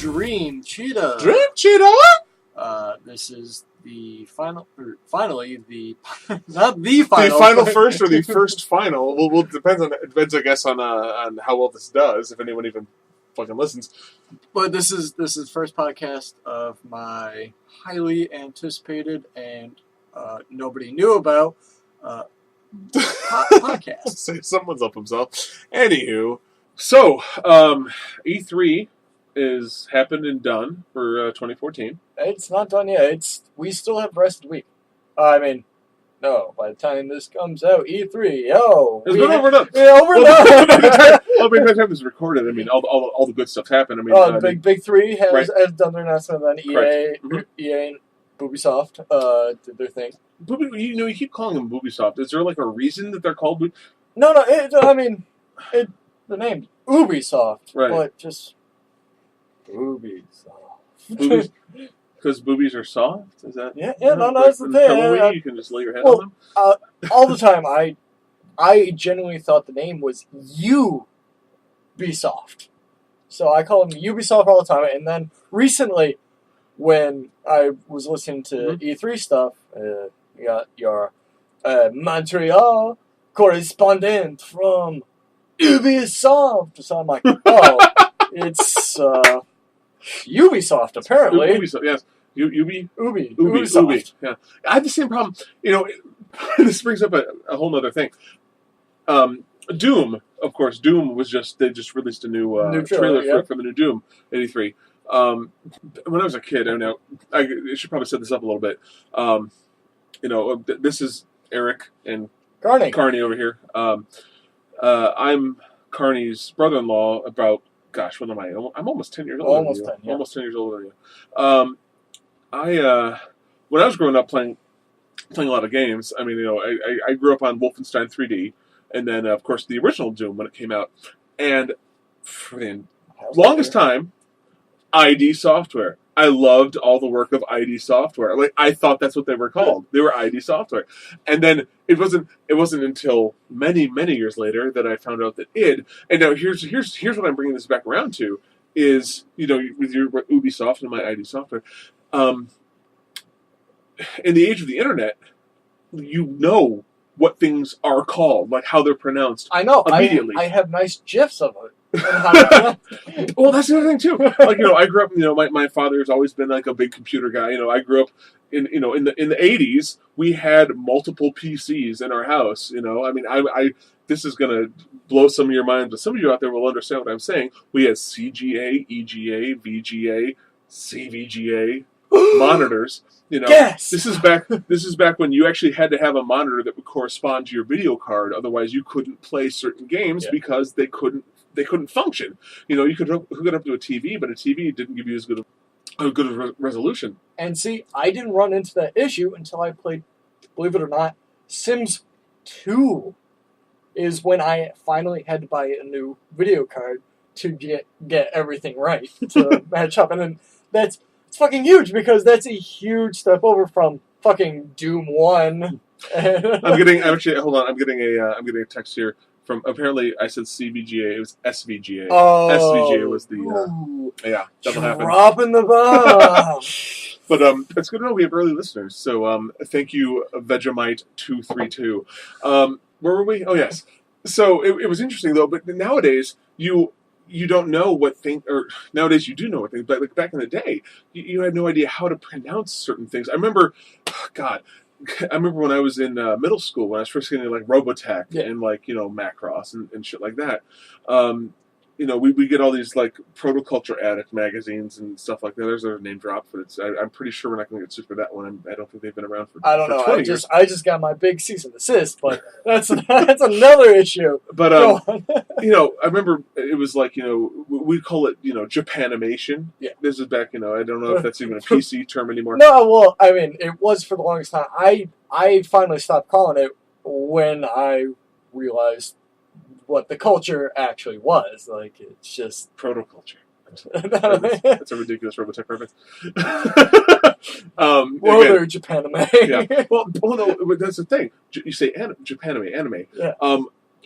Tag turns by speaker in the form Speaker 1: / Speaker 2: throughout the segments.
Speaker 1: Dream Cheetah.
Speaker 2: Dream Cheetah!
Speaker 1: This is the finally the not the final.
Speaker 2: The final first or the first final? Well, depends, I guess, on how well this does. If anyone even fucking listens.
Speaker 1: But this is the first podcast of my highly anticipated and nobody knew about podcast.
Speaker 2: Say someone's up himself. Anywho, so E3 is happened and done for 2014.
Speaker 1: It's not done yet. We still have the rest of the week. I mean, no. By the time this comes out, E3.
Speaker 2: It's been overdone.
Speaker 1: Yeah, overdone.
Speaker 2: By the time it's recorded, I mean, all the good stuff's happened. I mean,
Speaker 1: Big Three has
Speaker 2: right.
Speaker 1: done their announcement. Then EA and Ubisoft did their thing.
Speaker 2: You keep calling them Ubisoft. Is there like a reason that they're called?
Speaker 1: No. The name Ubisoft,
Speaker 2: right?
Speaker 1: But just
Speaker 2: Ubisoft. Because boobies are soft? Is that?
Speaker 1: Yeah. No, that's the thing.
Speaker 2: You can just lay your head on them.
Speaker 1: All the time, I genuinely thought the name was Ubisoft, so I call them Ubisoft all the time. And then recently, when I was listening to E3 stuff, you got your Montreal correspondent from Ubisoft. So I'm like, oh, it's Ubisoft apparently.
Speaker 2: Ubisoft, yes.
Speaker 1: Ubisoft.
Speaker 2: Yeah, I had the same problem. This brings up a whole other thing. Doom, of course. Doom was they just released a new trailer for the new Doom '83. When I was a kid, I should probably set this up a little bit. This is Eric and Carney over here. I'm Carney's brother-in-law. About what am I? I'm almost 10 years older.
Speaker 1: Almost 10. Yeah.
Speaker 2: Almost 10 years older than you. When I was growing up playing a lot of games, I mean, I grew up on Wolfenstein 3D, and then of course the original Doom when it came out, and for the longest time, ID Software. I loved all the work of ID Software. Like I thought that's what they were called. They were ID Software, and then it wasn't until many years later that I found out that id. And now here's what I'm bringing this back around to is with your Ubisoft and my ID Software. In the age of the internet, what things are called, like how they're pronounced.
Speaker 1: I know.
Speaker 2: Immediately.
Speaker 1: I have nice GIFs of it.
Speaker 2: Well, that's the other thing too. Like I grew up. My father's always been like a big computer guy. I grew up in the 80s. We had multiple PCs in our house. This is gonna blow some of your minds, but some of you out there will understand what I'm saying. We had CGA, EGA, VGA, CVGA monitors.
Speaker 1: Yes.
Speaker 2: This is back when you actually had to have a monitor that would correspond to your video card. Otherwise, you couldn't play certain games because they couldn't function. You could hook it up to a TV, but a TV didn't give you as good a resolution.
Speaker 1: And see, I didn't run into that issue until I played, believe it or not, Sims 2 is when I finally had to buy a new video card to get everything right to match up. And then it's fucking huge because that's a huge step over from fucking Doom 1.
Speaker 2: I'm getting a text here from, apparently I said CVGA, it was SVGA.
Speaker 1: Oh.
Speaker 2: SVGA was the that'll happen.
Speaker 1: Dropping the bomb.
Speaker 2: But it's good to know we have early listeners. So thank you, Vegemite232. Where were we? Oh yes. So it was interesting though. But nowadays you don't know what thing, or nowadays you do know what things. But like back in the day, you had no idea how to pronounce certain things. I remember when I was in middle school, when I was first getting like Robotech and Macross and shit like that. We get all these like Protoculture Addict magazines and stuff like that. There's a name drop, but I'm pretty sure we're not going to get sued for that one. I don't think they've been around for.
Speaker 1: I don't know.
Speaker 2: 20 years.
Speaker 1: I just got my big cease and desist, but that's another issue.
Speaker 2: But I remember it was like we call it Japanimation.
Speaker 1: Yeah.
Speaker 2: This is back. I don't know if that's even a PC term anymore.
Speaker 1: No, well, I mean it was for the longest time. I finally stopped calling it when I realized what the culture actually was. Like, it's just
Speaker 2: protoculture. That's a ridiculous Robotech reference.
Speaker 1: They're Japanime.
Speaker 2: Yeah. Well, no, that's the thing. You say Japanime, anime.
Speaker 1: Yeah.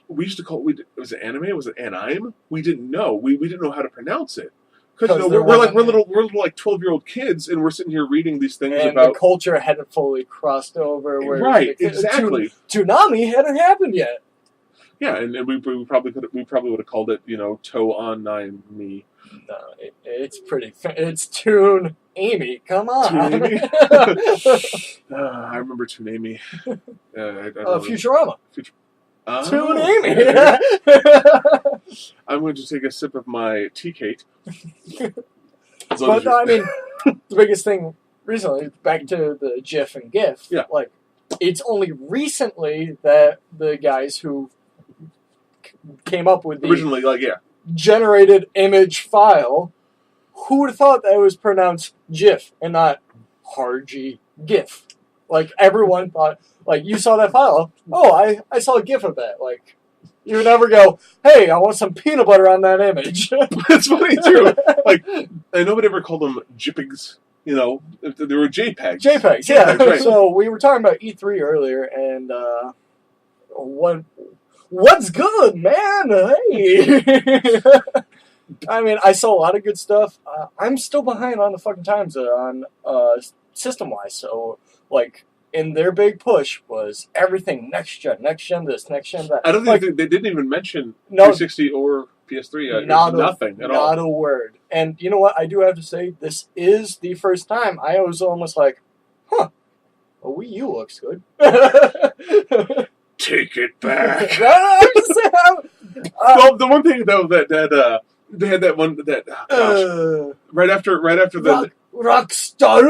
Speaker 2: We used to call it, was it anime? Was it anime? We didn't know. We didn't know how to pronounce it. Because we're little like 12-year-old kids, and we're sitting here reading these things
Speaker 1: and
Speaker 2: about
Speaker 1: the culture hadn't fully crossed over. Where
Speaker 2: right, exactly.
Speaker 1: Tsunami hadn't happened yet.
Speaker 2: Yeah, and we probably would have called it, Toe on Nine Me.
Speaker 1: No, it's pretty. It's Toon Amy. Come on.
Speaker 2: Toon Amy? I remember Toon Amy.
Speaker 1: Futurama. Toon Amy.
Speaker 2: I'm going to take a sip of my tea cake.
Speaker 1: But I mean, the biggest thing recently, back to the GIF and GIF.
Speaker 2: Yeah.
Speaker 1: Like, it's only recently that the guys who came up with the
Speaker 2: originally,
Speaker 1: generated image file, who would have thought that it was pronounced GIF and not Hargy GIF? Like, everyone thought, like, you saw that file, oh, I saw a GIF of that. Like, you would never go, hey, I want some peanut butter on that image.
Speaker 2: That's funny, too. Like, and nobody ever called them JPEGs. They were JPEGs.
Speaker 1: JPEGs, yeah.
Speaker 2: Right.
Speaker 1: So, we were talking about E3 earlier, and what's good, man? Hey. I mean, I saw a lot of good stuff. I'm still behind on the fucking times on system-wise. So, like, in their big push was everything next gen this, next gen that.
Speaker 2: I don't think they didn't even mention 360 or PS3. Nothing at all.
Speaker 1: Not a word. And you know what? I do have to say, this is the first time I was almost like, a Wii U looks good.
Speaker 2: Take it back.
Speaker 1: Well,
Speaker 2: the one thing though that they had that one right after the
Speaker 1: Rockstar.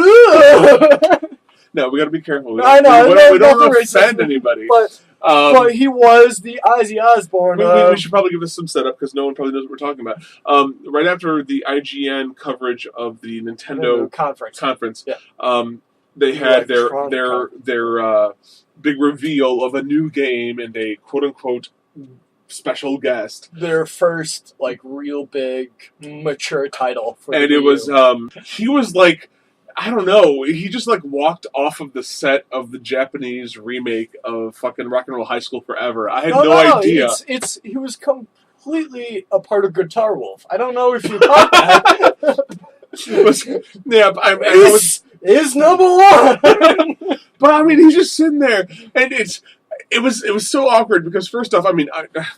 Speaker 2: No, we got to be careful.
Speaker 1: I know.
Speaker 2: We don't offend anybody.
Speaker 1: But he was the Ozzy Osbourne.
Speaker 2: We should probably give this some setup because no one probably knows what we're talking about. Right after the IGN coverage of the Nintendo conference,
Speaker 1: yeah.
Speaker 2: They had their big reveal of a new game and a quote unquote special guest.
Speaker 1: Their first real big mature title for
Speaker 2: and it was he was like, I don't know, he just walked off of the set of the Japanese remake of fucking Rock and Roll High School Forever. I had no idea.
Speaker 1: He was completely a part of Guitar Wolf. I don't know if you caught that. Is number one.
Speaker 2: But I mean, he's just sitting there, and it was so awkward because first off, I mean,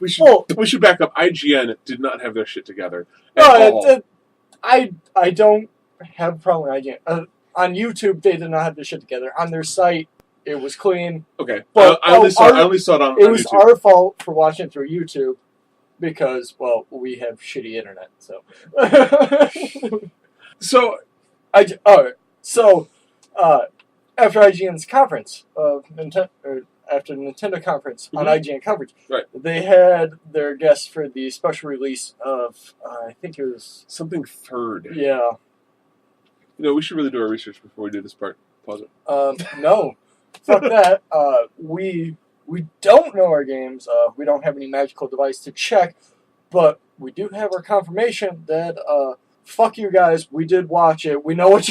Speaker 2: we should back up. IGN did not have their shit together at all.
Speaker 1: I don't have a problem with IGN. On YouTube, they did not have their shit together. On their site, it was clean.
Speaker 2: Okay, but I only saw it on.
Speaker 1: It was
Speaker 2: YouTube.
Speaker 1: our fault for watching it through YouTube because, well, we have shitty internet. So, after IGN's conference of Nintendo, after the Nintendo conference on IGN coverage,
Speaker 2: right.
Speaker 1: They had their guests for the special release of I think it was
Speaker 2: something third.
Speaker 1: Yeah.
Speaker 2: We should really do our research before we do this part. Pause it.
Speaker 1: No, fuck that. We don't know our games. We don't have any magical device to check, but we do have our confirmation that fuck you guys. We did watch it. We know what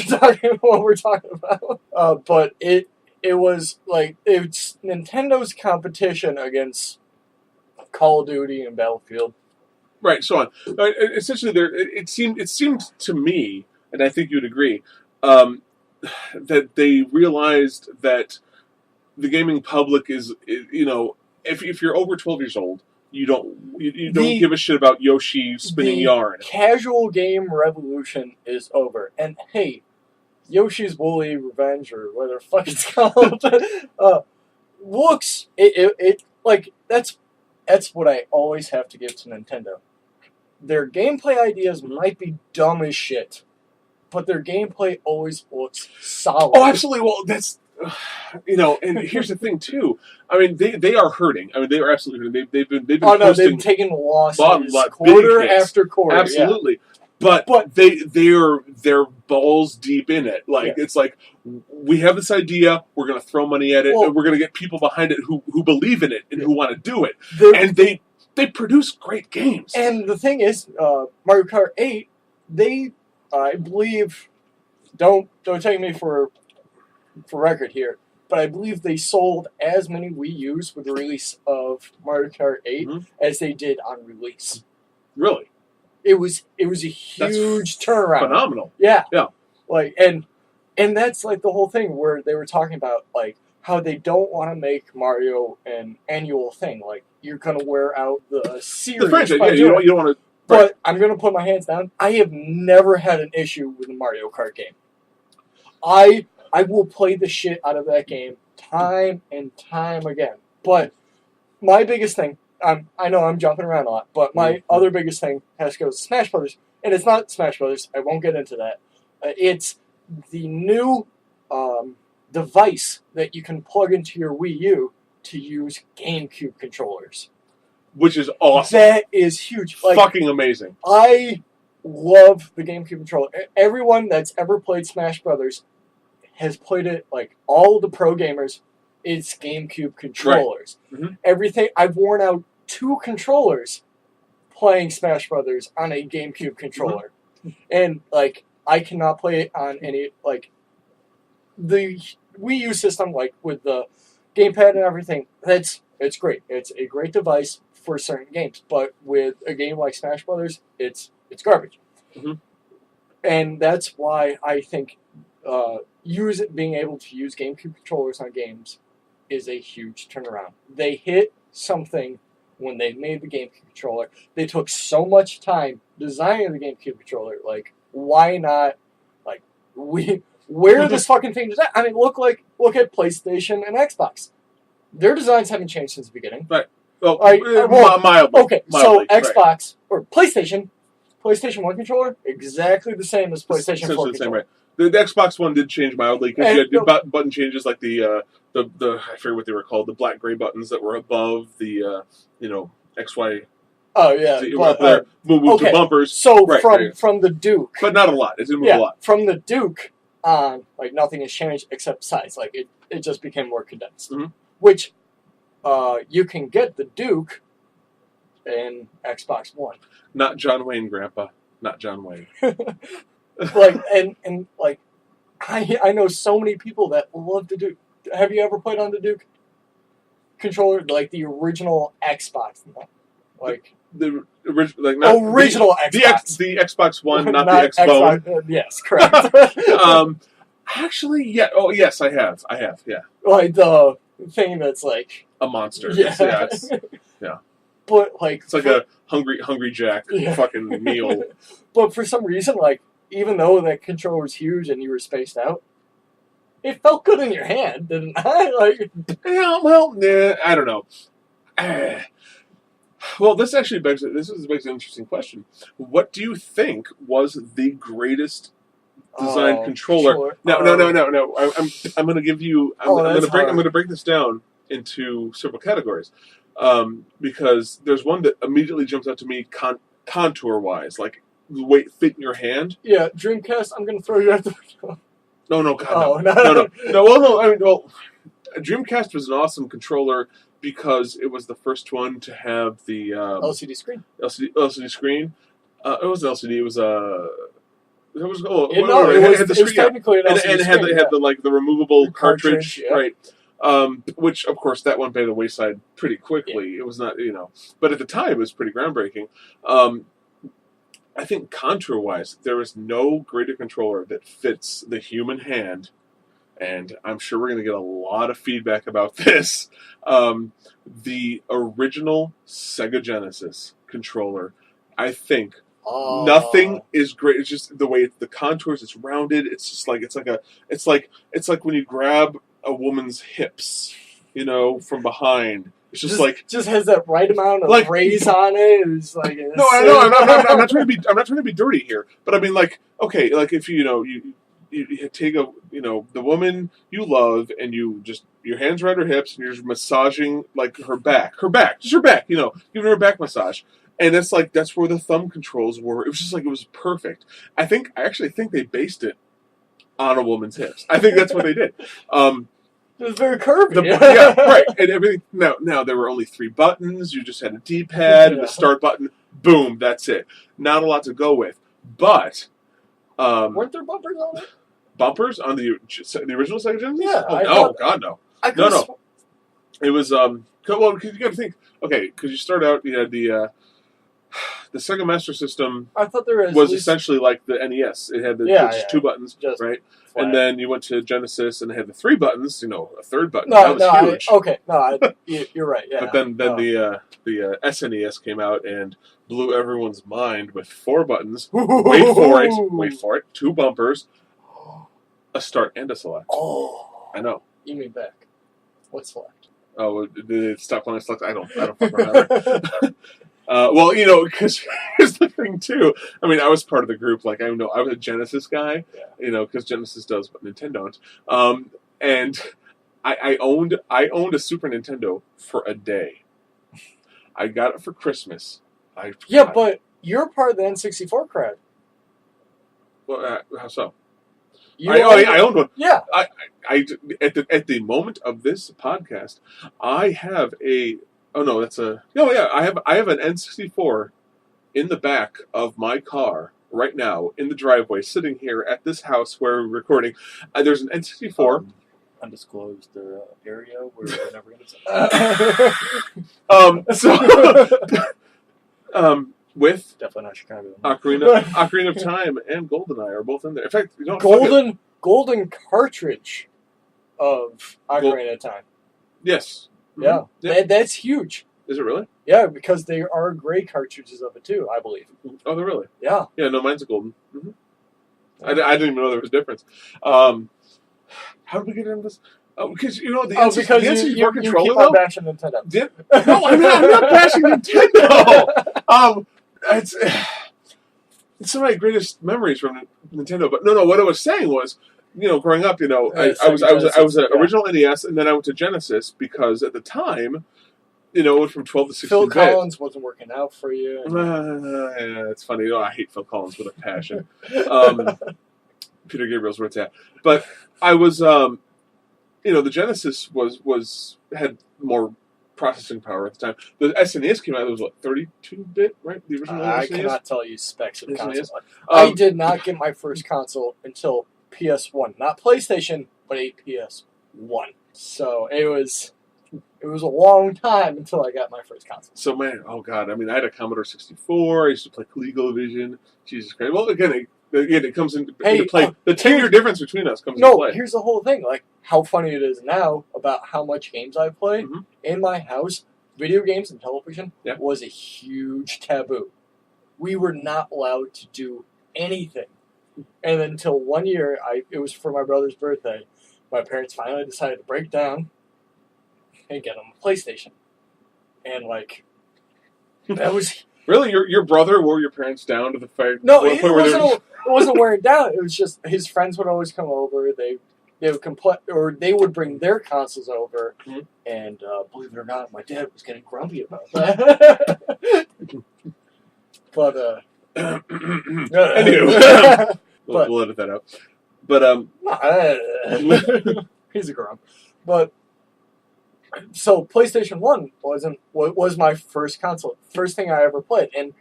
Speaker 1: we're talking about. But it was it's Nintendo's competition against Call of Duty and Battlefield.
Speaker 2: Right. So on. Essentially, it seemed to me. And I think you'd agree, that they realized that the gaming public is if you're over 12 years old, you don't give a shit about Yoshi spinning yarn.
Speaker 1: Casual game revolution is over. And hey, Yoshi's Woolly Revenge or whatever the fuck it's called looks that's what I always have to give to Nintendo. Their gameplay ideas might be dumb as shit, but their gameplay always looks solid.
Speaker 2: Oh, absolutely. Well, that's, and here's the thing, too. I mean, they are hurting. I mean, they are absolutely hurting. They've been
Speaker 1: they've taken losses quarter after quarter.
Speaker 2: Absolutely.
Speaker 1: Yeah.
Speaker 2: But they're balls deep in it. It's like, we have this idea, we're going to throw money at it, and we're going to get people behind it who believe in it and who want to do it. And they produce great games.
Speaker 1: And the thing is, Mario Kart 8, I believe, don't take me for record here, but I believe they sold as many Wii U's with the release of Mario Kart 8 as they did on release.
Speaker 2: Really?
Speaker 1: It was a huge turnaround.
Speaker 2: Phenomenal.
Speaker 1: Yeah.
Speaker 2: Yeah.
Speaker 1: Like and that's like the whole thing where they were talking about like how they don't want to make Mario an annual thing. Like you're gonna wear out the series.
Speaker 2: The franchise,
Speaker 1: by
Speaker 2: yeah,
Speaker 1: doing
Speaker 2: you don't want to.
Speaker 1: But I'm gonna put my hands down. I have never had an issue with a Mario Kart game. I will play the shit out of that game time and time again. But my biggest thing, I know I'm jumping around a lot, but my other biggest thing has to go with Smash Brothers, and it's not Smash Brothers. I won't get into that. It's the new device that you can plug into your Wii U to use GameCube controllers.
Speaker 2: Which is awesome.
Speaker 1: That is huge. Like,
Speaker 2: fucking amazing.
Speaker 1: I love the GameCube controller. Everyone that's ever played Smash Brothers has played it, like, all of the pro gamers, it's GameCube controllers.
Speaker 2: Right. Mm-hmm.
Speaker 1: Everything, I've worn out 2 controllers playing Smash Brothers on a GameCube controller. Mm-hmm. And, like, I cannot play it on any, like, the Wii U system, like, with the gamepad and everything, it's great. It's a great device for certain games, but with a game like Smash Brothers, it's garbage.
Speaker 2: Mm-hmm.
Speaker 1: And that's why I think being able to use GameCube controllers on games is a huge turnaround. They hit something when they made the GameCube controller. They took so much time designing the GameCube controller. Like, why not? Like, where this fucking thing design? I mean, look at PlayStation and Xbox. Their designs haven't changed since the beginning.
Speaker 2: Right. Well,
Speaker 1: mildly. Okay,
Speaker 2: mildly,
Speaker 1: so Xbox or PlayStation 1 controller, exactly the same as PlayStation 4 controller.
Speaker 2: Same, right. The Xbox One did change mildly because you had button changes like the I forget what they were called, the black gray buttons that were above the XY.
Speaker 1: Oh yeah,
Speaker 2: move to bumpers.
Speaker 1: So from the Duke,
Speaker 2: but not a lot. It didn't move a lot.
Speaker 1: From the Duke on, like nothing has changed except size. Like it just became more condensed.
Speaker 2: Mm-hmm.
Speaker 1: Which you can get the Duke in Xbox One.
Speaker 2: Not John Wayne, Grandpa. Not John Wayne.
Speaker 1: Like and like I know so many people that love the Duke. Have you ever played on the Duke controller, like the original Xbox? Like
Speaker 2: the original, like not
Speaker 1: original Xbox.
Speaker 2: The Xbox One, not the Xbone.
Speaker 1: Yes, correct.
Speaker 2: Actually, yeah. Oh, yes, I have. Yeah.
Speaker 1: Like the thing that's like
Speaker 2: a monster.
Speaker 1: Yeah.
Speaker 2: Yeah.
Speaker 1: But like
Speaker 2: it's like a hungry Jack fucking meal.
Speaker 1: But for some reason, like even though that controller was huge and you were spaced out, it felt good in your hand, didn't I? Like,
Speaker 2: yeah, well, nah, I don't know. Well, this actually begs an interesting question. What do you think was the greatest designed controller? No. I'm going to give you. I'm going to break this down into several categories because there's one that immediately jumps out to me contour wise, like the way it fit in your hand.
Speaker 1: Yeah, Dreamcast. I'm going to throw you out the window.
Speaker 2: No, God, no. Well, Dreamcast was an awesome controller because it was the first one to have the
Speaker 1: LCD screen.
Speaker 2: LCD screen. It wasn't LCD. It was it was
Speaker 1: technically an LCD
Speaker 2: and it had the removable cartridge,
Speaker 1: yeah.
Speaker 2: Right? Which of course that went by the wayside pretty quickly. Yeah. It was not, but at the time it was pretty groundbreaking. I think contour-wise, there is no greater controller that fits the human hand, and I'm sure we're going to get a lot of feedback about this. The original Sega Genesis controller, I think, nothing is great. It's just the way the contours. It's rounded. It's just like it's like when you grab a woman's hips, from behind. It's just
Speaker 1: has that right amount of raise on it. It's like
Speaker 2: no, I'm not trying to be dirty here, but I mean okay, if you take the woman you love and your hands around her hips and you're just massaging like her back, giving her a back massage, and that's where the thumb controls were. It was just it was perfect. I actually think they based it on a woman's hips. I think that's what they did.
Speaker 1: It was very curvy.
Speaker 2: Yeah, right. And everything. Now there were only 3 buttons. You just had a D-pad and a start button. Boom, that's it. Not a lot to go with. But
Speaker 1: weren't there bumpers on it?
Speaker 2: Bumpers on the original Sega Genesis?
Speaker 1: Yeah.
Speaker 2: God, no. No. It was well, because you got to think. Okay, because you start out, you had the The Sega Master System
Speaker 1: I thought there
Speaker 2: was essentially like the NES. It had just 2 buttons, right?
Speaker 1: Flat.
Speaker 2: And then you went to Genesis and it had the 3 buttons. A third button. That was huge.
Speaker 1: You're right. Yeah.
Speaker 2: But then the SNES came out and blew everyone's mind with 4 buttons. Wait for it. 2 bumpers, a start and a select.
Speaker 1: Oh,
Speaker 2: I know.
Speaker 1: You mean back? What's select?
Speaker 2: Oh, did it stop calling it select? I don't fucking remember. Well, because here's the thing too. I mean, I was part of the group. Like, I was a Genesis guy.
Speaker 1: Yeah.
Speaker 2: Because Genesis does what Nintendo don't. And I owned a Super Nintendo for a day. I got it for Christmas.
Speaker 1: But you're part of the N64 crowd.
Speaker 2: Well, how so?
Speaker 1: I
Speaker 2: owned one.
Speaker 1: Yeah.
Speaker 2: At the moment of this podcast, I have a. Oh no, that's a. Oh yeah, I have an N64 in the back of my car right now in the driveway, sitting here at this house where we're recording. There's an N64.
Speaker 1: Undisclosed area where we're never going to
Speaker 2: say. With
Speaker 1: definitely not Chicago.
Speaker 2: Ocarina of Time and GoldenEye are both in there. In fact,
Speaker 1: golden cartridge of Ocarina of Time.
Speaker 2: Yes.
Speaker 1: Yeah. That's huge.
Speaker 2: Is it really?
Speaker 1: Yeah, because there are gray cartridges of it too, I believe.
Speaker 2: Oh, they're really?
Speaker 1: Yeah.
Speaker 2: Yeah, no, mine's a golden. Mm-hmm. I didn't even know there was a difference. How did we get into this? Oh, because the N64 controller,
Speaker 1: you keep on bashing Nintendo.
Speaker 2: No, I'm not bashing Nintendo. It's some of my greatest memories from Nintendo. But no, what I was saying was, growing up, I was an original NES, and then I went to Genesis because at the time, it went from 12 to 16
Speaker 1: Phil Collins wasn't working out for you.
Speaker 2: Yeah, it's funny. I hate Phil Collins with a passion. Peter Gabriel's where it's at. But I was, the Genesis had more processing power at the time. The SNES came out, it was 32-bit, right? The original
Speaker 1: I
Speaker 2: SNES?
Speaker 1: cannot tell you specs of the console.
Speaker 2: SNES?
Speaker 1: I did not get my first console until PS1. Not PlayStation, but a PS1. So it was a long time until I got my first console.
Speaker 2: So, man, oh, God. I mean, I had a Commodore 64. I used to play ColecoVision. Jesus Christ. Well, again, it comes into play. The 10-year difference between us comes into play.
Speaker 1: No, here's the whole thing. Like, how funny it is now about how much games I play. Mm-hmm. In my house, video games and television was a huge taboo. We were not allowed to do anything. And until one year, it was for my brother's birthday, my parents finally decided to break down and get him a PlayStation. And, that was...
Speaker 2: Really? Your brother wore your parents down to the fact?
Speaker 1: No, it wasn't wearing down. It was just his friends would always come over. They would bring their consoles over, and believe it or not, my dad was getting grumpy about that. But
Speaker 2: anyway, we'll edit that out. But
Speaker 1: he's a grump. But so PlayStation 1 was my first console, first thing I ever played, and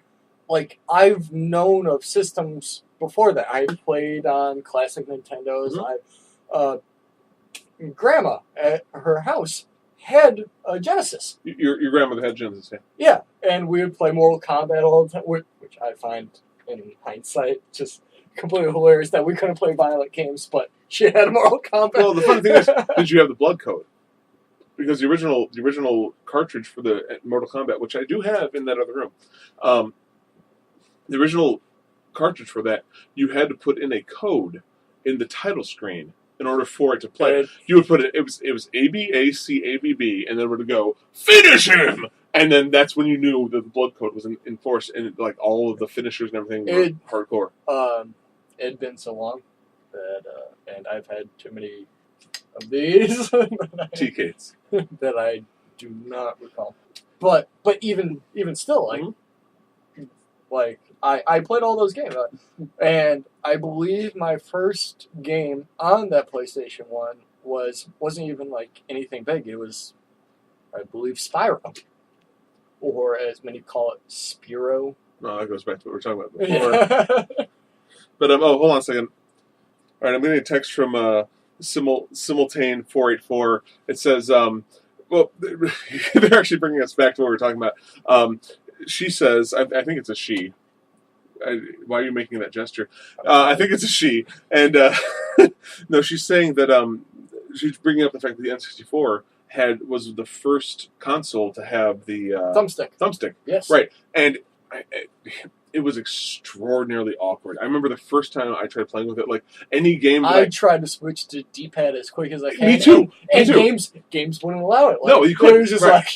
Speaker 1: I've known of systems before that. I've played on classic Nintendos. Grandma at her house had a Genesis.
Speaker 2: Your grandmother had Genesis, yeah.
Speaker 1: Yeah, and we would play Mortal Kombat all the time, which I find, in hindsight, just completely hilarious that we couldn't play violent games, but she had Mortal Kombat.
Speaker 2: Well, the funny thing is, did you have the blood code? Because the original cartridge for the Mortal Kombat, which I do have in that other room, the original cartridge for that, you had to put in a code in the title screen in order for it to play. You would put it. It was ABACABB, and then it would go finish him, and then that's when you knew that the blood code was in force, and all of the finishers and everything were hardcore.
Speaker 1: It had been so long that, and I've had too many of these
Speaker 2: TKs
Speaker 1: that I do not recall. But even still, I played all those games, and I believe my first game on that PlayStation 1 wasn't even anything big. It was, I believe, Spyro, or as many call it, Spyro.
Speaker 2: No, that goes back to what we were talking about before. Yeah. But hold on a second. All right, I'm getting a text from Simultane 484. It says, well, they're actually bringing us back to what we were talking about. she says, I think it's a she. Why are you making that gesture? I think it's a she. And no, she's saying that she's bringing up the fact that the N64 was the first console to have the thumbstick.
Speaker 1: Yes.
Speaker 2: Right. And it was extraordinarily awkward. I remember the first time I tried playing with it, like any game.
Speaker 1: I tried to switch to D-pad as quick as I can.
Speaker 2: Me too.
Speaker 1: And games wouldn't allow it. Like,
Speaker 2: no, you couldn't.
Speaker 1: It was just like,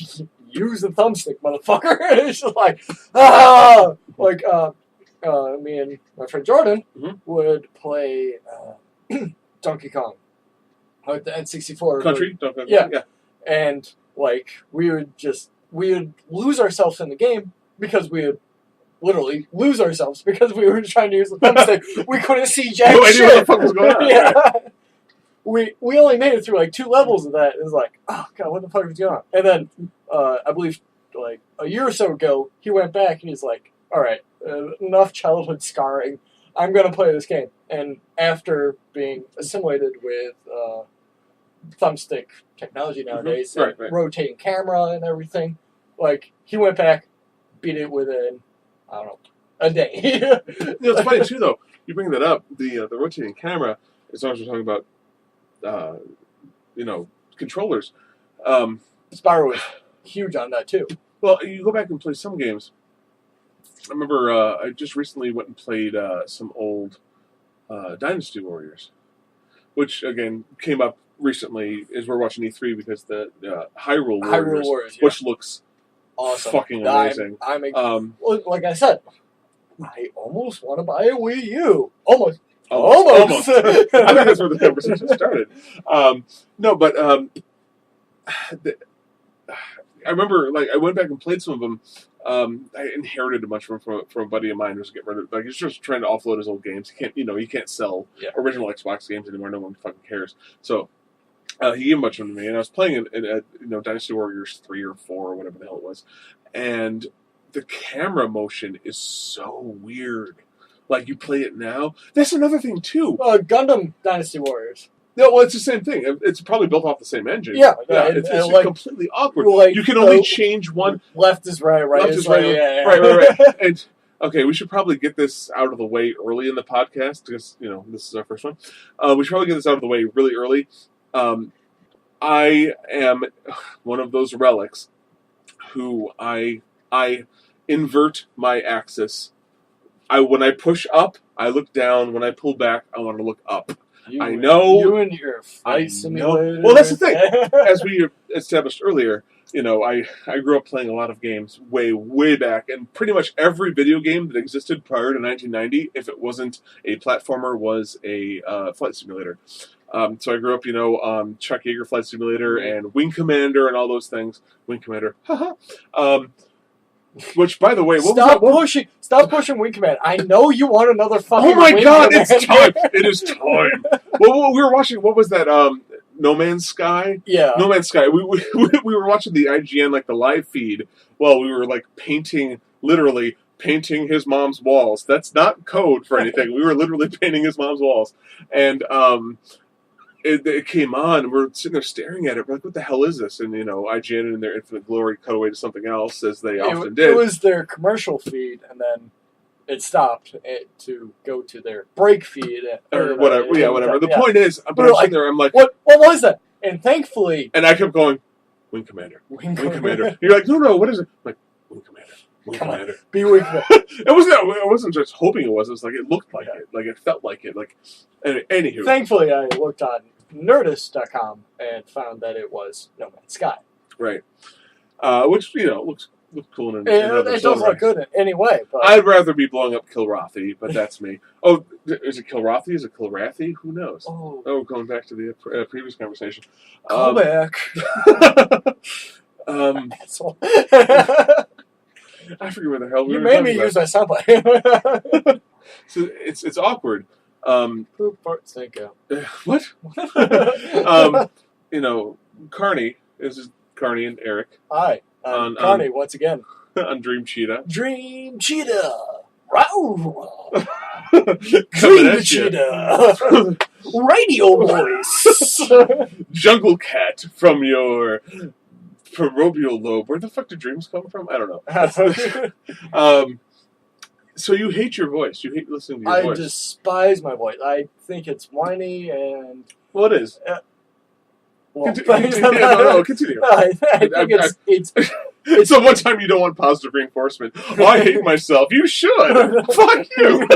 Speaker 1: use the thumbstick, motherfucker. It's just like, ah! Like, me and my friend Jordan would play Donkey Kong. Like the N64.
Speaker 2: Country?
Speaker 1: Yeah. And, like, we would lose ourselves in the game because we would literally lose ourselves because we were trying to use the thumbstick. We couldn't see jack shit.
Speaker 2: No idea what the fuck was going on.
Speaker 1: Yeah. We only made it through, like, 2 levels of that. It was like, oh, God, what the fuck is going on? And then, I believe, like, a year or so ago, he went back and he's like, all right, enough childhood scarring. I'm going to play this game. And after being assimilated with thumbstick technology nowadays,
Speaker 2: right.
Speaker 1: rotating camera and everything, like, he went back, beat it within, I don't know, a day.
Speaker 2: It's funny, too, though. You bring that up, the rotating camera, as long as we're talking about, controllers.
Speaker 1: Spyro was huge on that, too.
Speaker 2: Well, you go back and play some games. I remember I just recently went and played some old Dynasty Warriors, which, again, came up recently as we're watching E3 because the Hyrule Warriors, which looks
Speaker 1: awesome,
Speaker 2: fucking amazing.
Speaker 1: Well, like I said, I almost want to buy a Wii U. Almost.
Speaker 2: I think that's where the conversation started. I remember, like, I went back and played some of them. I inherited a bunch from a buddy of mine who was getting rid of. Like, he's just trying to offload his old games. He can't sell original Xbox games anymore. No one fucking cares. So he gave a bunch of them to me, and I was playing in Dynasty Warriors 3 or 4 or whatever the hell it was, and the camera motion is so weird. Like, you play it now. That's another thing too.
Speaker 1: Gundam Dynasty Warriors.
Speaker 2: No, well, it's the same thing. It's probably built off the same engine.
Speaker 1: Yeah,
Speaker 2: it's
Speaker 1: like,
Speaker 2: completely awkward.
Speaker 1: Like,
Speaker 2: you can only change one.
Speaker 1: Left is right, right is
Speaker 2: right.
Speaker 1: Yeah.
Speaker 2: Right. And okay, we should probably get this out of the way early in the podcast because this is our first one. We should probably get this out of the way really early. I am one of those relics who I invert my axis. When I push up, I look down. When I pull back, I want to look up. I know.
Speaker 1: You and your flight simulator.
Speaker 2: Well, that's the thing. As we established earlier, I grew up playing a lot of games way back, and pretty much every video game that existed prior to 1990, if it wasn't a platformer, was a flight simulator. So I grew up, Chuck Yeager Flight Simulator and Wing Commander and all those things. Wing Commander. Which, by the way,
Speaker 1: Stop pushing Wing Commander. I know you want another fucking.
Speaker 2: Oh my
Speaker 1: Wing
Speaker 2: God!
Speaker 1: Commander.
Speaker 2: It's time. It is time. Well, we were watching. What was that? No Man's Sky.
Speaker 1: Yeah.
Speaker 2: No Man's Sky. We were watching the IGN, like, the live feed while we were, like, literally painting his mom's walls. That's not code for anything. We were literally painting his mom's walls, and it came on, and we're sitting there staring at it. We're like, what the hell is this? And, IGN in their infinite glory cut away to something else, as they often did.
Speaker 1: It was their commercial feed, and then it stopped to go to their break feed.
Speaker 2: Or whatever. Whatever. The point is, I'm sitting there, I'm like...
Speaker 1: What was that? And thankfully...
Speaker 2: And I kept going, Wing Commander. Wing Commander. You're like, no, what is it? I'm like, Wing Commander. Wing Commander.
Speaker 1: Be Wing Commander.
Speaker 2: I wasn't just hoping it was. It was like, it looked like it. Like, it felt like it. Like, anywho.
Speaker 1: Thankfully, I looked on Nerdist.com and found that it was No Man's Sky.
Speaker 2: Right. Which, looks cool in
Speaker 1: it does look good anyway. But
Speaker 2: I'd rather be blowing up Kilrathi, but that's me. Oh, is it Kilrathi? Is it Kilrathi? Who knows? Oh, going back to the previous conversation.
Speaker 1: Call back.
Speaker 2: Asshole. I forget where the hell we
Speaker 1: were.
Speaker 2: You
Speaker 1: made me use my soundbite.
Speaker 2: So it's awkward.
Speaker 1: Poop, fart, stink out.
Speaker 2: What? Carney. This is Carney and Eric.
Speaker 1: Hi. Carney, once again.
Speaker 2: On Dream Cheetah.
Speaker 1: Dream Cheetah! Wow! Dream Cheetah! Radio voice!
Speaker 2: Jungle Cat from your parobial lobe. Where the fuck do dreams come from? I don't know. So you hate your voice. You hate listening to your voice.
Speaker 1: I despise my voice. I think it's whiny and...
Speaker 2: Well, it is.
Speaker 1: Well,
Speaker 2: continue.
Speaker 1: I think it's
Speaker 2: so one time you don't want positive reinforcement. Oh, I hate myself. You should. Fuck you.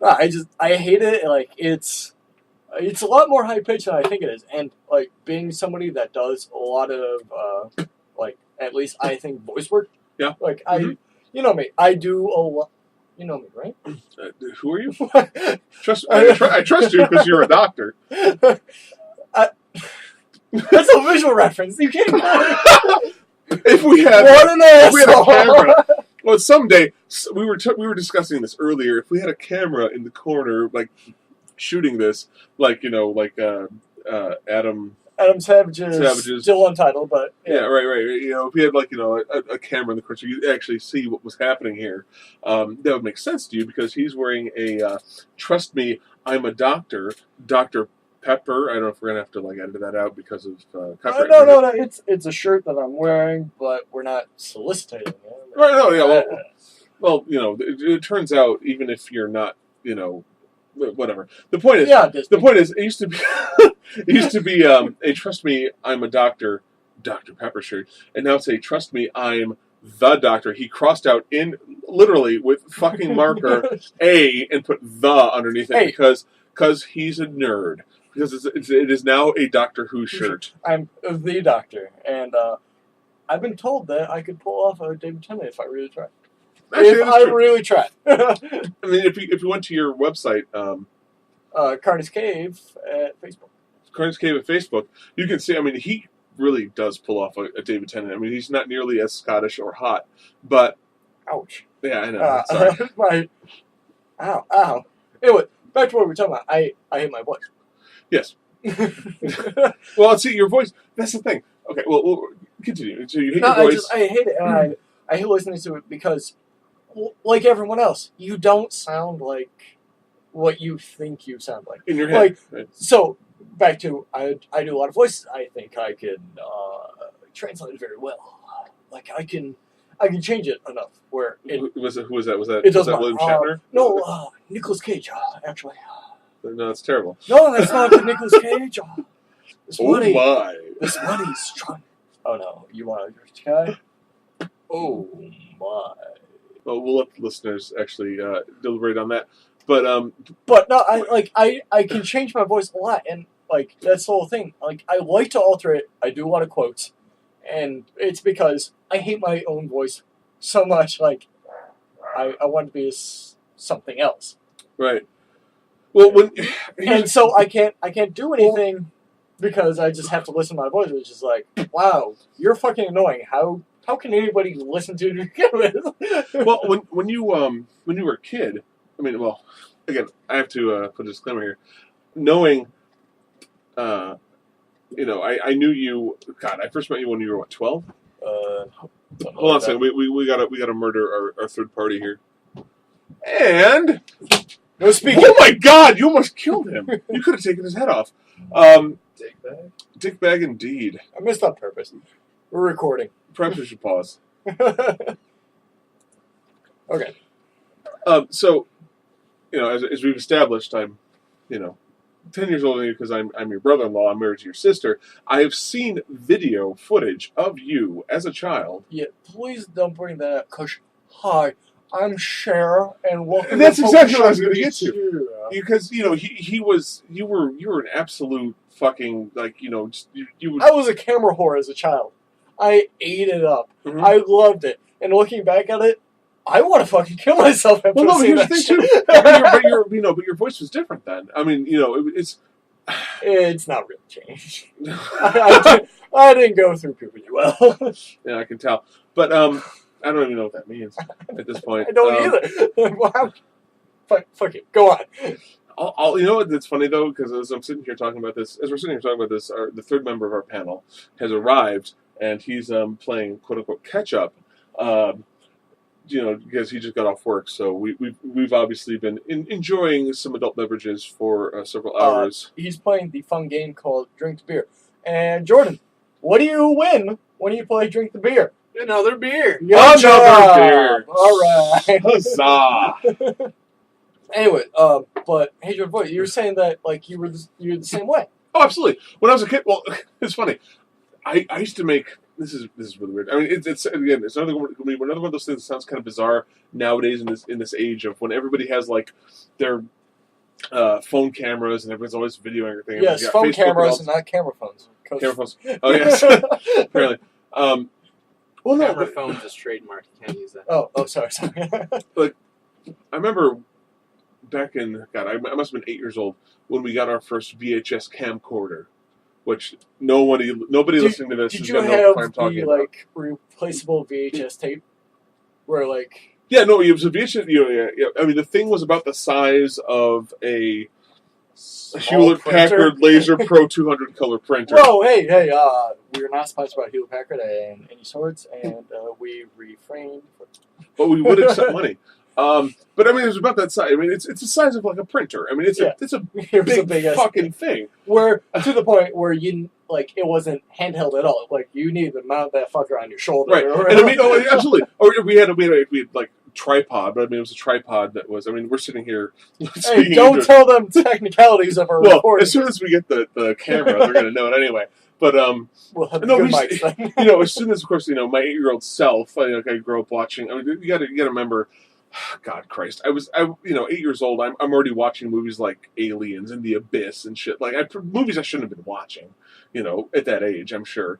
Speaker 1: I hate it. Like, it's a lot more high pitched than I think it is. And, like, being somebody that does a lot of, like, at least I think voice work.
Speaker 2: Yeah.
Speaker 1: Like, you know me. I do a lot. You know me, right?
Speaker 2: Who are you? I trust you because you're a doctor.
Speaker 1: That's a visual reference. You can't.
Speaker 2: If we had a camera, well, someday we were discussing this earlier. If we had a camera in the corner, like shooting this, like Adam Savage's
Speaker 1: still untitled, but
Speaker 2: yeah, right. You know, if we had a camera in the corner, so you actually see what was happening here, that would make sense to you because he's wearing a "Trust Me, I'm a Doctor," Dr. Pepper. I don't know if we're gonna have to edit that out because of copyright.
Speaker 1: No. It's a shirt that I'm wearing, but we're not soliciting it.
Speaker 2: Right? No, yeah. Well, it turns out even if you're not, whatever. The point is, it used to be, a "Trust Me, I'm a Doctor," Dr. Pepper shirt, and now it's a "Trust Me, I'm the Doctor." He crossed out literally with fucking marker A and put "the" underneath it because he's a nerd. Because it is now a Doctor Who shirt.
Speaker 1: I'm the Doctor, and I've been told that I could pull off a David Tennant if I really tried. Really tried.
Speaker 2: I mean, if you went to your website,
Speaker 1: Carney's Cave at Facebook.
Speaker 2: Carney's Cave at Facebook, you can see. I mean, he really does pull off a David Tennant. I mean, he's not nearly as Scottish or hot, but
Speaker 1: ouch.
Speaker 2: Yeah, I know. Sorry.
Speaker 1: Ow. Anyway, back to what we were talking about. I hate my voice.
Speaker 2: Yes. Well, see, your voice. That's the thing. Okay, well continue. So you hate your voice.
Speaker 1: I hate it, and I hate listening to it because, like everyone else, you don't sound like what you think you sound like
Speaker 2: in your head.
Speaker 1: Right. So back to I do a lot of voices. I think I can translate it very well. Like I can change it enough where
Speaker 2: who was that? Was that
Speaker 1: William
Speaker 2: Shatner?
Speaker 1: No, Nicolas Cage. Actually.
Speaker 2: No, that's terrible.
Speaker 1: No, that's not Nicolas Cage. This money's trying. Oh no, you want a guy? Oh my.
Speaker 2: Well, we'll let the listeners actually deliberate on that. But
Speaker 1: no, I can change my voice a lot, and that's the whole thing. I like to alter it. I do a lot of quotes, and it's because I hate my own voice so much. I want to be something else.
Speaker 2: Right. Well,
Speaker 1: and so I can't do anything because I just have to listen to my voice, which is like, wow, you're fucking annoying. How can anybody listen to you to begin with?
Speaker 2: Well, when you were a kid, I mean, well, again, I have to put a disclaimer here. Knowing, I knew you. God, I first met you when you were what, 12? Hold on a second. We gotta murder our third party here. And
Speaker 1: no speaking.
Speaker 2: Oh my God! You almost killed him. You could have taken his head off. Dick bag indeed.
Speaker 1: I missed on purpose. We're recording.
Speaker 2: Perhaps we should pause.
Speaker 1: Okay.
Speaker 2: So, as we've established, I'm, 10 years older than you because I'm your brother-in-law. I'm married to your sister. I have seen video footage of you as a child.
Speaker 1: Yeah, please don't bring that up. Cause hi, I'm Cher, and welcome.
Speaker 2: And that's exactly what I was going to get to. Because you were an absolute fucking you.
Speaker 1: I was a camera whore as a child. I ate it up. Mm-hmm. I loved it. And looking back at it, I want to fucking kill myself after seeing that shit.
Speaker 2: But your voice was different then. I mean,
Speaker 1: it's not really changed. I didn't go through puberty well.
Speaker 2: Yeah, I can tell. But I don't even know what that means at this point.
Speaker 1: I don't either. Fuck it. Go on.
Speaker 2: You know what? That's funny though, because as we're sitting here talking about this, the third member of our panel has arrived, and he's playing quote unquote catch up. Because he just got off work, so we've obviously been enjoying some adult beverages for several hours.
Speaker 1: He's playing the fun game called Drink to Beer. And Jordan, What do you win when you play Drink the Beer?
Speaker 3: Another beer.
Speaker 2: Another beer.
Speaker 1: All right.
Speaker 2: Huzzah!
Speaker 1: Anyway, but hey, your boy, you were saying that like you were the same way.
Speaker 2: Oh, absolutely. When I was a kid, well, it's funny. I used to make. This is really weird. I mean, it's again, it's another one of those things that sounds kind of bizarre nowadays in this age of when everybody has like their phone cameras and everyone's always videoing everything.
Speaker 1: Yes, phone
Speaker 2: Facebook
Speaker 1: cameras and not camera phones.
Speaker 2: Camera phones. Oh yes, apparently.
Speaker 1: Well, no,
Speaker 3: Camera phones is trademarked. You can't use that.
Speaker 1: Oh, sorry.
Speaker 2: But I remember back in I must have been 8 years old when we got our first VHS camcorder. Which nobody listening to this is going to know what I'm talking about. Did you
Speaker 1: have the replaceable VHS tape? Where like...
Speaker 2: Yeah, no, it was a VHS... Yeah. I mean, the thing was about the size of a Hewlett-Packard Laser Pro 200 color printer.
Speaker 1: Whoa, hey, we're not sponsored by Hewlett-Packard and any sorts, and we refrained.
Speaker 2: But we would accept money. But I mean, it was about that size. I mean, it's the size of like a printer. I mean, it's a big fucking thing.
Speaker 1: Where to the point where you like it wasn't handheld at all. Like you needed to mount that fucker on your shoulder.
Speaker 2: Right. And I mean, absolutely. Or we had like tripod, but I mean, it was a tripod that was. I mean, we're sitting here.
Speaker 1: Hey, don't tell them technicalities of our recording.
Speaker 2: As soon as we get the camera, they're going to know it anyway. But
Speaker 1: we'll have good mics then.
Speaker 2: As soon as, of course, my 8-year-old self, I grew up watching. I mean, you got to remember. God Christ! I 8 years old. I'm already watching movies like Aliens and The Abyss and shit. Like movies I shouldn't have been watching. At that age, I'm sure.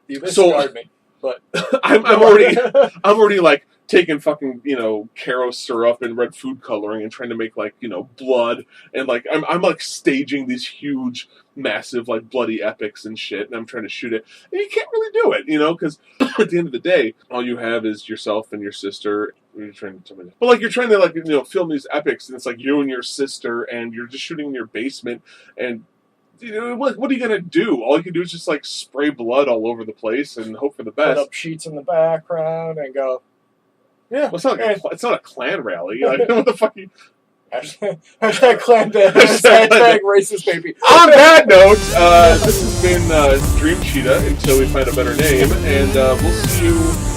Speaker 1: The Abyss scarred me, but
Speaker 2: I'm already like taking fucking Caro syrup and red food coloring and trying to make like blood and like I'm like staging these huge, massive like bloody epics and shit, and I'm trying to shoot it, and you can't really do it, because at the end of the day, all you have is yourself and your sister. You're trying to film these epics, and it's like you and your sister, and you're just shooting in your basement, and what are you gonna do? All you can do is just like spray blood all over the place and hope for the best.
Speaker 1: Put up sheets in the background and go. Yeah,
Speaker 2: well, it's not a Klan rally. Like, what the fuck?
Speaker 1: Hashtag Klan band. Hashtag racist baby.
Speaker 2: On that note, this has been Dream Cheetah until we find a better name, and we'll see you